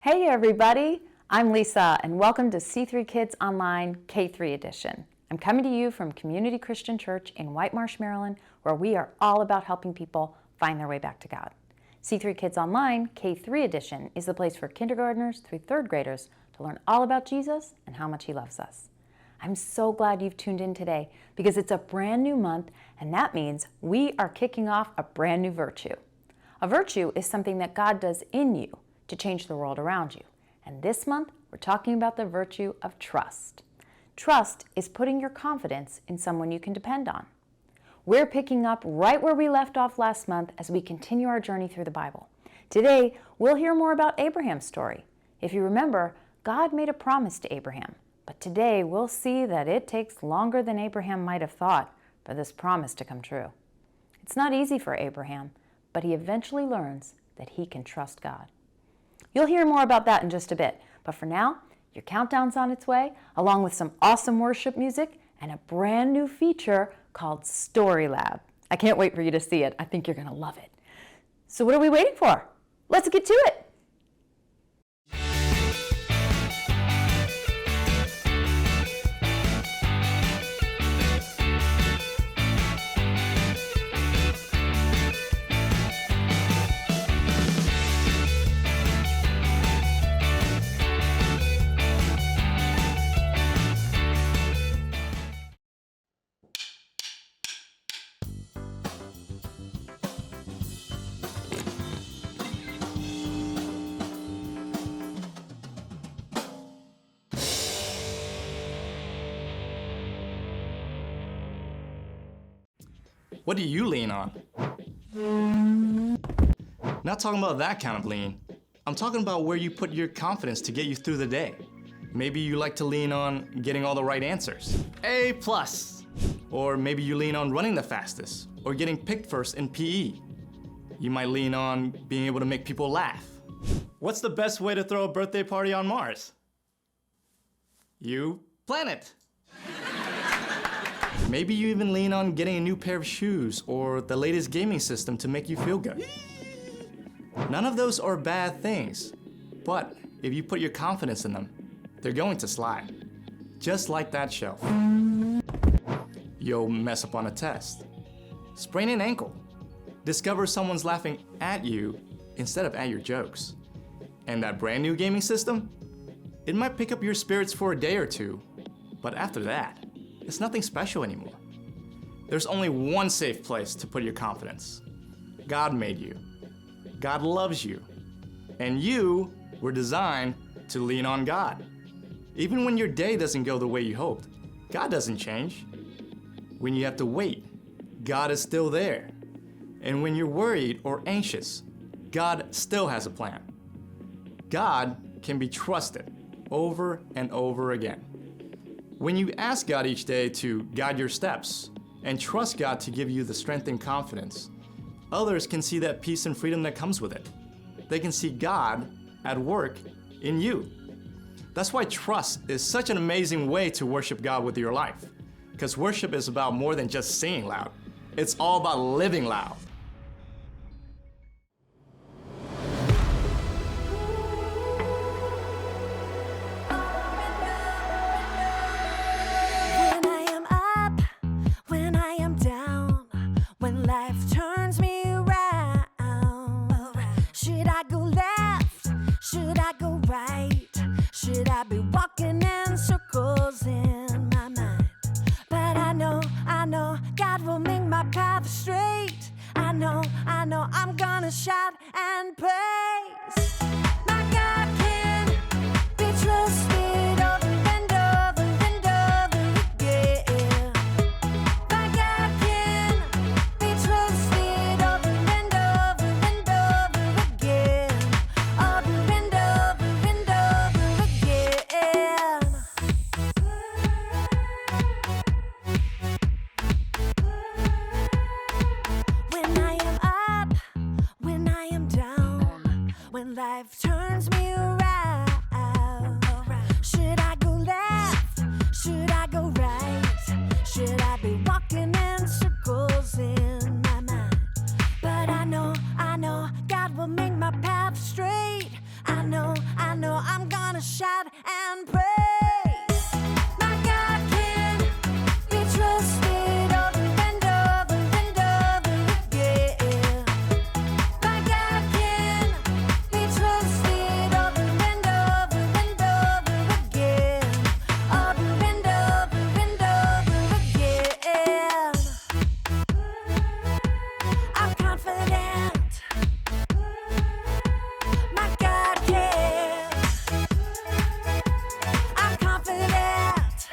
Hey everybody, I'm Lisa and welcome to C3 Kids Online K-3 edition. I'm coming to you from Community Christian Church in White Marsh, Maryland, where we are all about helping people find their way back to God. C3 Kids Online K-3 edition is the place for kindergartners through third graders to learn all about Jesus and how much He loves us. I'm so glad you've tuned in today because it's a brand new month and that means we are kicking off a brand new virtue. A virtue is something that God does in you to change the world around you. And this month, we're talking about the virtue of trust. Trust is putting your confidence in someone you can depend on. We're picking up right where we left off last month as we continue our journey through the Bible. Today, we'll hear more about Abraham's story. If you remember, God made a promise to Abraham, but today we'll see that it takes longer than Abraham might have thought for this promise to come true. It's not easy for Abraham, but he eventually learns that he can trust God. You'll hear more about that in just a bit, but for now, your countdown's on its way, along with some awesome worship music and a brand new feature called Story Lab. I can't wait for you to see it. I think you're going to love it. So what are we waiting for? Let's get to it. What do you lean on? Not talking about that kind of lean. I'm talking about where you put your confidence to get you through the day. Maybe you like to lean on getting all the right answers. A+. Or maybe you lean on running the fastest or getting picked first in PE. You might lean on being able to make people laugh. What's the best way to throw a birthday party on Mars? You plan it. Maybe you even lean on getting a new pair of shoes or the latest gaming system to make you feel good. None of those are bad things, but if you put your confidence in them, they're going to slide. Just like that shelf. You'll mess up on a test, sprain an ankle, discover someone's laughing at you instead of at your jokes. And that brand new gaming system, it might pick up your spirits for a day or two, but after that, it's nothing special anymore. There's only one safe place to put your confidence. God made you. God loves you. And you were designed to lean on God. Even when your day doesn't go the way you hoped, God doesn't change. When you have to wait, God is still there. And when you're worried or anxious, God still has a plan. God can be trusted over and over again. When you ask God each day to guide your steps and trust God to give you the strength and confidence, others can see that peace and freedom that comes with it. They can see God at work in you. That's why trust is such an amazing way to worship God with your life. Because worship is about more than just singing loud. It's all about living loud. I know I'm gonna shout and praise. My God can be trusted over and over and over again. My God can be trusted over and over and over life turns me around. Should I go left? Should I go right? Should I be walking in circles in my mind? But I know God will make my path straight. I know I'm gonna shout and praise. My God can be trusted over and over and over again. My God can be trusted over and over and over again. Over and over and over again. I'm confident. My God can. I'm confident.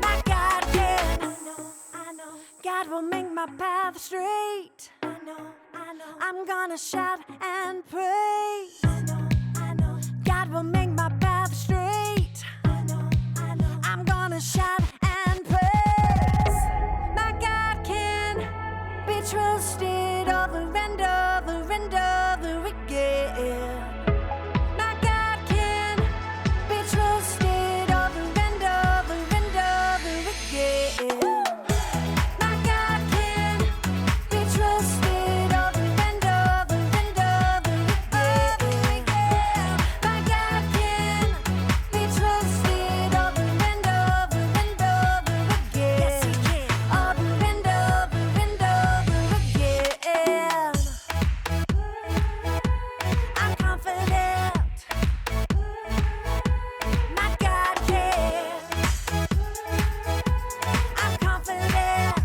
My God can. I know. God will make my path straight. I know. I'm gonna shout and praise. I know. God will make my path straight. I know. I'm gonna shout and praise. My God can be trusted over and over and over again. My God can be trusted over and over and over again. My God can be trusted over and over and over again. My God can be trusted over and over and over again. Yes, He can. Over and over and over again. I'm confident. My God can. I'm confident.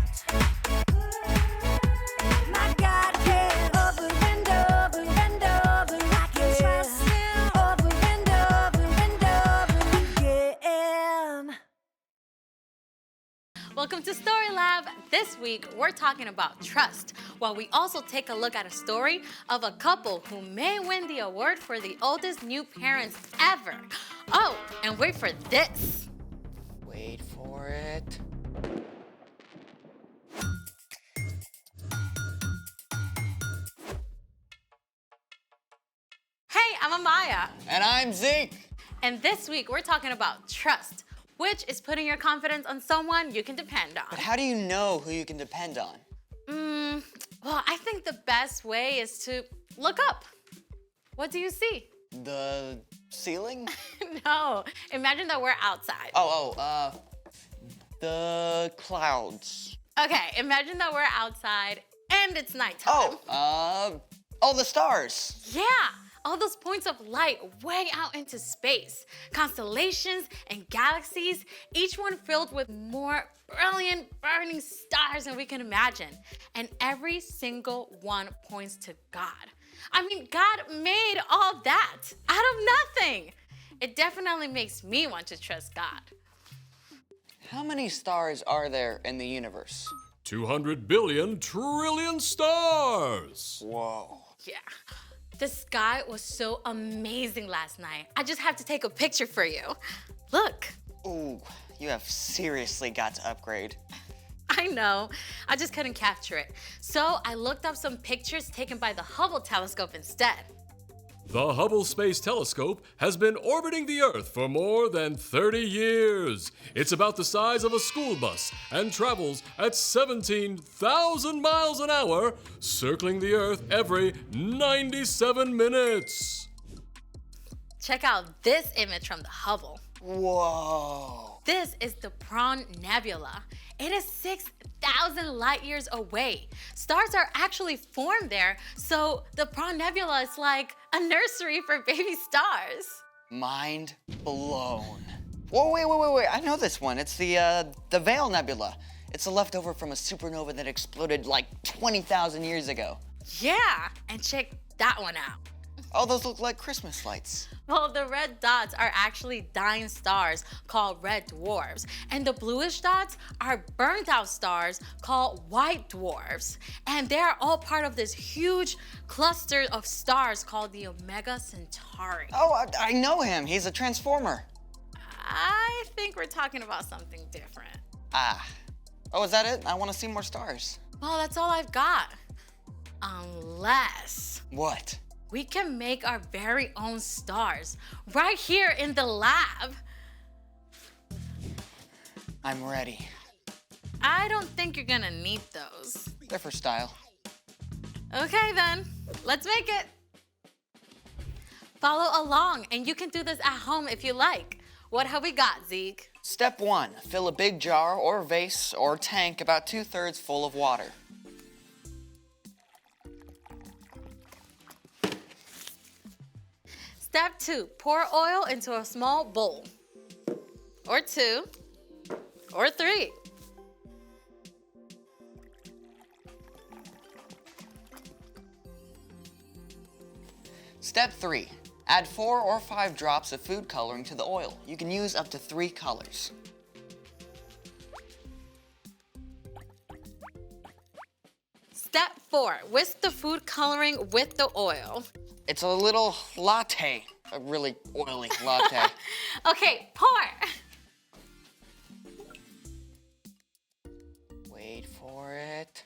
My God can. Over and over and over. I can trust Him. Over and over and over again. Welcome to Story Lab. This week, we're talking about trust, while we also take a look at a story of a couple who may win the award for the oldest new parents ever. Oh, and wait for this. Wait for it. Hey, I'm Amaya. And I'm Zeke. And this week, we're talking about trust, which is putting your confidence on someone you can depend But on. how do you know who you can depend on? Well, I think the best way is to look up. What do you see? The ceiling? No, imagine that we're outside. The clouds. Okay, imagine that we're outside and it's nighttime. The stars. Yeah, all those points of light way out into space. Constellations and galaxies, each one filled with more brilliant, burning stars than we can imagine. And every single one points to God. I mean, God made all that out of nothing. It definitely makes me want to trust God. How many stars are there in the universe? 200 billion trillion stars! Whoa. Yeah. The sky was so amazing last night. I just have to take a picture for you. Look. Ooh, you have seriously got to upgrade. I know. I just couldn't capture it. So I looked up some pictures taken by the Hubble telescope instead. The Hubble Space Telescope has been orbiting the Earth for more than 30 years. It's about the size of a school bus and travels at 17,000 miles an hour, circling the Earth every 97 minutes. Check out this image from the Hubble. Whoa. This is the Prawn Nebula. It is 6,000 light years away. Stars are actually formed there, so the Prawn Nebula is like a nursery for baby stars. Mind blown. Whoa, wait. I know this one. It's the Veil Nebula. It's a leftover from a supernova that exploded like 20,000 years ago. Yeah, and check that one out. Oh, those look like Christmas lights. Well, the red dots are actually dying stars called red dwarfs, and the bluish dots are burnt out stars called white dwarfs. And they're all part of this huge cluster of stars called the Omega Centauri. Oh, I know him. He's a transformer. I think we're talking about something different. Ah. Oh, is that it? I want to see more stars. Well, that's all I've got. Unless What? We can make our very own stars right here in the lab. I'm ready. I don't think you're gonna need those. They're for style. Okay then, let's make it. Follow along, and you can do this at home if you like. What have we got, Zeke? Step 1, fill a big jar or vase or tank about 2/3 full of water. Step 2, pour oil into a small bowl. Or 2, or 3. Step 3, add 4 or 5 drops of food coloring to the oil. You can use up to 3 colors. Step 4, whisk the food coloring with the oil. It's a little latte, a really oily latte. Okay, pour. Wait for it.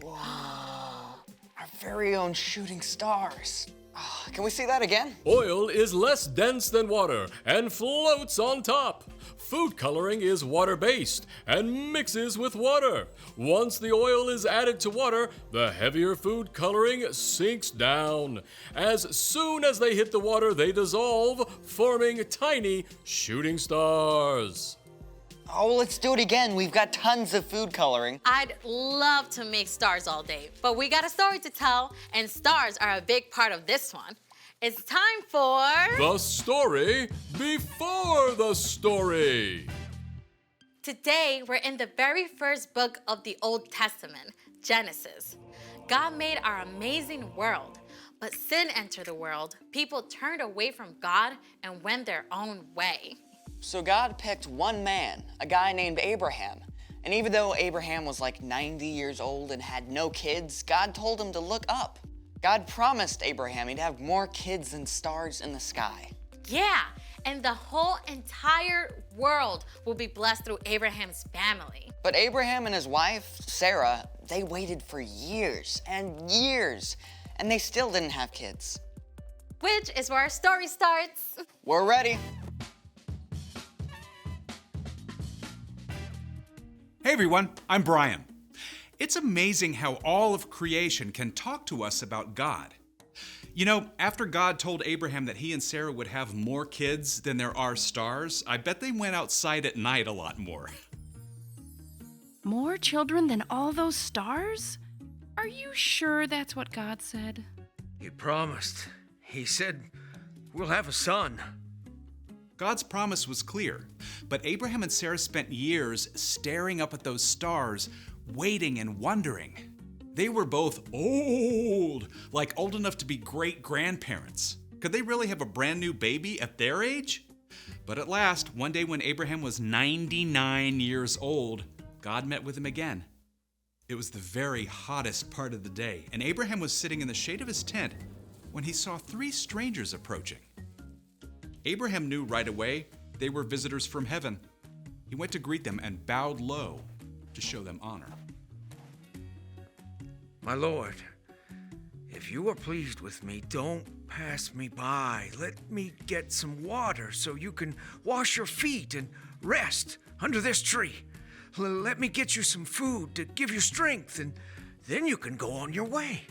Whoa, our very own shooting stars. Oh, can we see that again? Oil is less dense than water and floats on top. Food coloring is water-based and mixes with water. Once the oil is added to water, the heavier food coloring sinks down. As soon as they hit the water, they dissolve, forming tiny shooting stars. Oh, let's do it again. We've got tons of food coloring. I'd love to make stars all day, but we got a story to tell, and stars are a big part of this one. It's time for... The story before the story. Today, we're in the very first book of the Old Testament, Genesis. God made our amazing world, but sin entered the world. People turned away from God and went their own way. So God picked one man, a guy named Abraham. And even though Abraham was like 90 years old and had no kids, God told him to look up. God promised Abraham he'd have more kids than stars in the sky. Yeah, and the whole entire world will be blessed through Abraham's family. But Abraham and his wife, Sarah, they waited for years and years, and they still didn't have kids. Which is where our story starts. We're ready. Hey everyone, I'm Brian. It's amazing how all of creation can talk to us about God. You know, after God told Abraham that he and Sarah would have more kids than there are stars, I bet they went outside at night a lot more. More children than all those stars? Are you sure that's what God said? He promised. He said, we'll have a son. God's promise was clear, but Abraham and Sarah spent years staring up at those stars, waiting and wondering. They were both old, like old enough to be great-grandparents. Could they really have a brand new baby at their age? But at last, one day when Abraham was 99 years old, God met with him again. It was the very hottest part of the day, and Abraham was sitting in the shade of his tent when he saw 3 strangers approaching. Abraham knew right away they were visitors from heaven. He went to greet them and bowed low to show them honor. My Lord, if you are pleased with me, don't pass me by. Let me get some water so you can wash your feet and rest under this tree. Let me get you some food to give you strength, and then you can go on your way.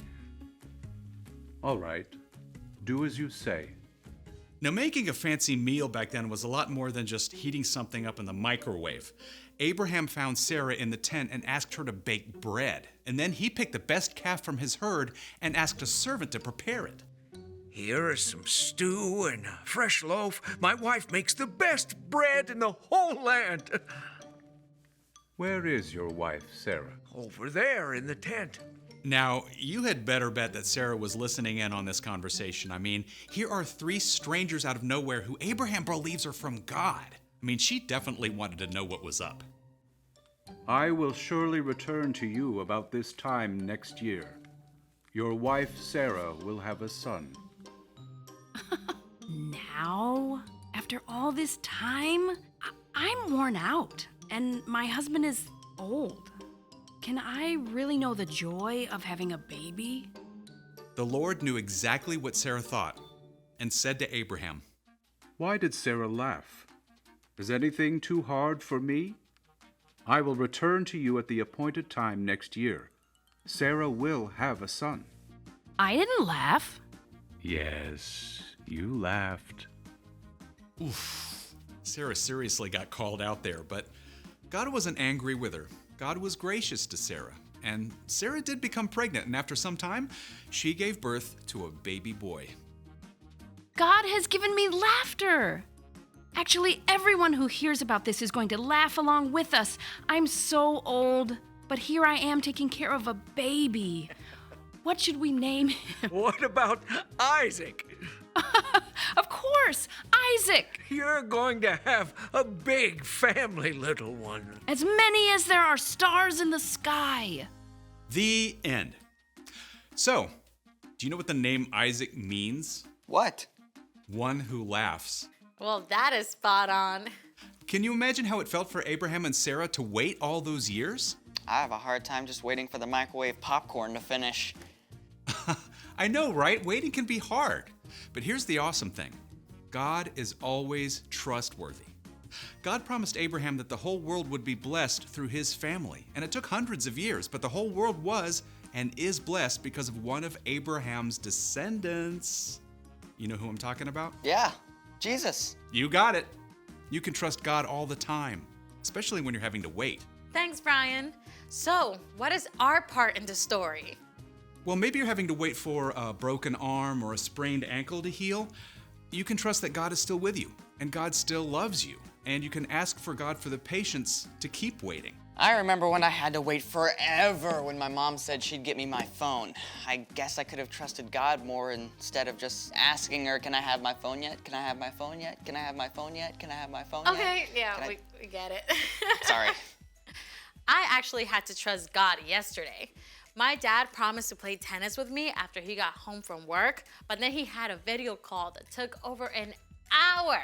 All right. Do as you say. Now, making a fancy meal back then was a lot more than just heating something up in the microwave. Abraham found Sarah in the tent and asked her to bake bread. And then he picked the best calf from his herd and asked a servant to prepare it. Here is some stew and a fresh loaf. My wife makes the best bread in the whole land. Where is your wife, Sarah? Over there in the tent. Now, you had better bet that Sarah was listening in on this conversation. I mean, here are 3 strangers out of nowhere who Abraham believes are from God. I mean, she definitely wanted to know what was up. I will surely return to you about this time next year. Your wife, Sarah, will have a son. Now? After all this time? I'm worn out, and my husband is old. Can I really know the joy of having a baby? The Lord knew exactly what Sarah thought and said to Abraham, Why did Sarah laugh? Is anything too hard for me? I will return to you at the appointed time next year. Sarah will have a son. I didn't laugh. Yes, you laughed. Oof. Sarah seriously got called out there, but God wasn't angry with her. God was gracious to Sarah. And Sarah did become pregnant, and after some time, she gave birth to a baby boy. God has given me laughter. Actually, everyone who hears about this is going to laugh along with us. I'm so old, but here I am taking care of a baby. What should we name him? What about Isaac? Of course, Isaac. You're going to have a big family, little one. As many as there are stars in the sky. The end. So, do you know what the name Isaac means? What? One who laughs. Well, that is spot on. Can you imagine how it felt for Abraham and Sarah to wait all those years? I have a hard time just waiting for the microwave popcorn to finish. I know, right? Waiting can be hard. But here's the awesome thing. God is always trustworthy. God promised Abraham that the whole world would be blessed through his family. And it took hundreds of years, but the whole world was and is blessed because of one of Abraham's descendants. You know who I'm talking about? Yeah, Jesus. You got it. You can trust God all the time, especially when you're having to wait. Thanks, Brian. So, what is our part in the story? Well, maybe you're having to wait for a broken arm or a sprained ankle to heal. You can trust that God is still with you, and God still loves you, and you can ask for God for the patience to keep waiting. I remember when I had to wait forever when my mom said she'd get me my phone. I guess I could have trusted God more instead of just asking her, can I have my phone yet? Can I have my phone yet? Can I have my phone yet? Can I have my phone yet? Okay, yeah, Can I- we get it. Sorry. I actually had to trust God yesterday. My dad promised to play tennis with me after he got home from work, but then he had a video call that took over an hour.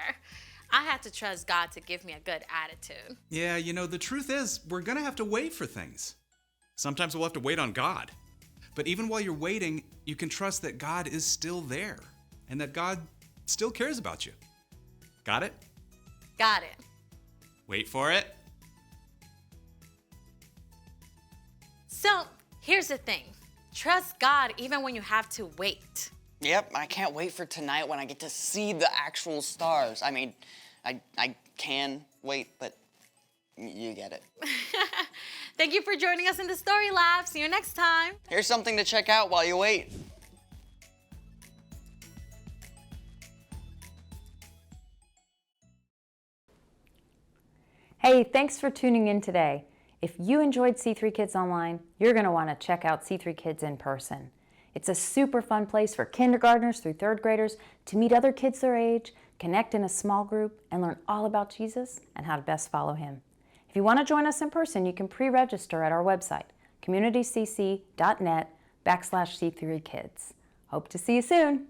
I had to trust God to give me a good attitude. Yeah, you know, the truth is, we're gonna have to wait for things. Sometimes we'll have to wait on God. But even while you're waiting, you can trust that God is still there and that God still cares about you. Got it? Got it. Wait for it. So, here's the thing. Trust God even when you have to wait. Yep, I can't wait for tonight when I get to see the actual stars. I mean, I can wait, but you get it. Thank you for joining us in the Story Lab. See you next time. Here's something to check out while you wait. Hey, thanks for tuning in today. If you enjoyed C3 Kids Online, you're going to want to check out C3 Kids in person. It's a super fun place for kindergartners through third graders to meet other kids their age, connect in a small group, and learn all about Jesus and how to best follow him. If you want to join us in person, you can pre-register at our website, communitycc.net/C3Kids. Hope to see you soon.